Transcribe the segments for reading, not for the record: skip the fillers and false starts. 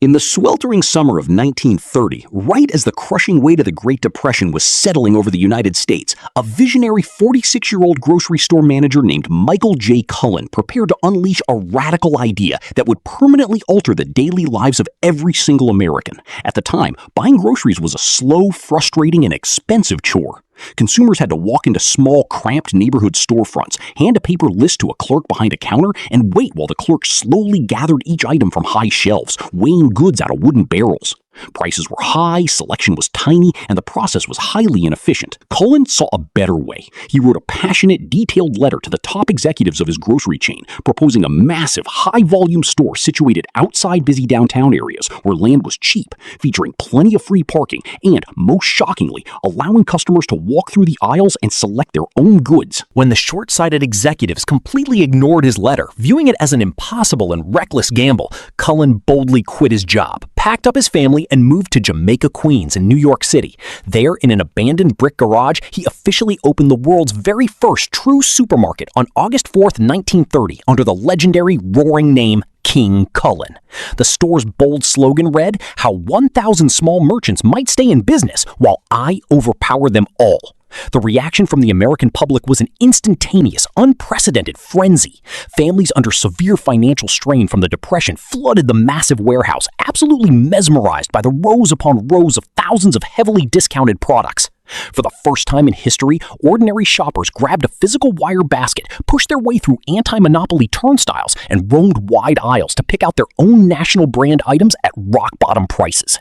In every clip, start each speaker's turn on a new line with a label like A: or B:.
A: In the sweltering summer of 1930, right as the crushing weight of the Great Depression was settling over the United States, a visionary 46-year-old grocery store manager named Michael J. Cullen prepared to unleash a radical idea that would permanently alter the daily lives of every single American. At the time, buying groceries was a slow, frustrating, and expensive chore. Consumers had to walk into small, cramped neighborhood storefronts, hand a paper list to a clerk behind a counter, and wait while the clerk slowly gathered each item from high shelves, weighing goods out of wooden barrels. Prices were high, selection was tiny, and the process was highly inefficient. Cullen saw a better way. He wrote a passionate, detailed letter to the top executives of his grocery chain, proposing a massive, high-volume store situated outside busy downtown areas where land was cheap, featuring plenty of free parking, and, most shockingly, allowing customers to walk through the aisles and select their own goods.
B: When the short-sighted executives completely ignored his letter, viewing it as an impossible and reckless gamble, Cullen boldly quit his job, packed up his family, and moved to Jamaica, Queens in New York City. There, in an abandoned brick garage, he officially opened the world's very first true supermarket on August 4th, 1930, under the legendary roaring name King Kullen. The store's bold slogan read, "How 1,000 small merchants might stay in business while I overpower them all." The reaction from the American public was an instantaneous, unprecedented frenzy. Families under severe financial strain from the Depression flooded the massive warehouse, absolutely mesmerized by the rows upon rows of thousands of heavily discounted products. For the first time in history, ordinary shoppers grabbed a physical wire basket, pushed their way through anti-monopoly turnstiles, and roamed wide aisles to pick out their own national brand items at rock-bottom prices.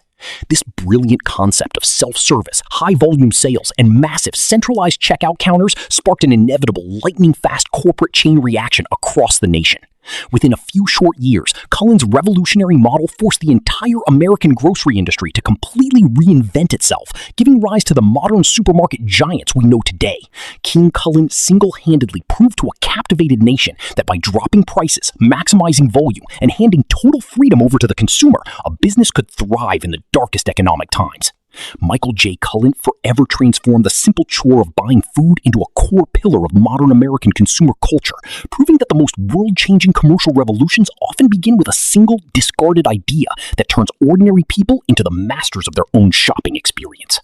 B: This brilliant concept of self-service, high-volume sales, and massive centralized checkout counters sparked an inevitable lightning-fast corporate chain reaction across the nation. Within a few short years, Cullen's revolutionary model forced the entire American grocery industry to completely reinvent itself, giving rise to the modern supermarket giants we know today. King Kullen single-handedly proved to a captivated nation that by dropping prices, maximizing volume, and handing total freedom over to the consumer, a business could thrive in the darkest economic times. Michael J. Cullen forever transformed the simple chore of buying food into a core pillar of modern American consumer culture, proving that the most world-changing commercial revolutions often begin with a single, discarded idea that turns ordinary people into the masters of their own shopping experience.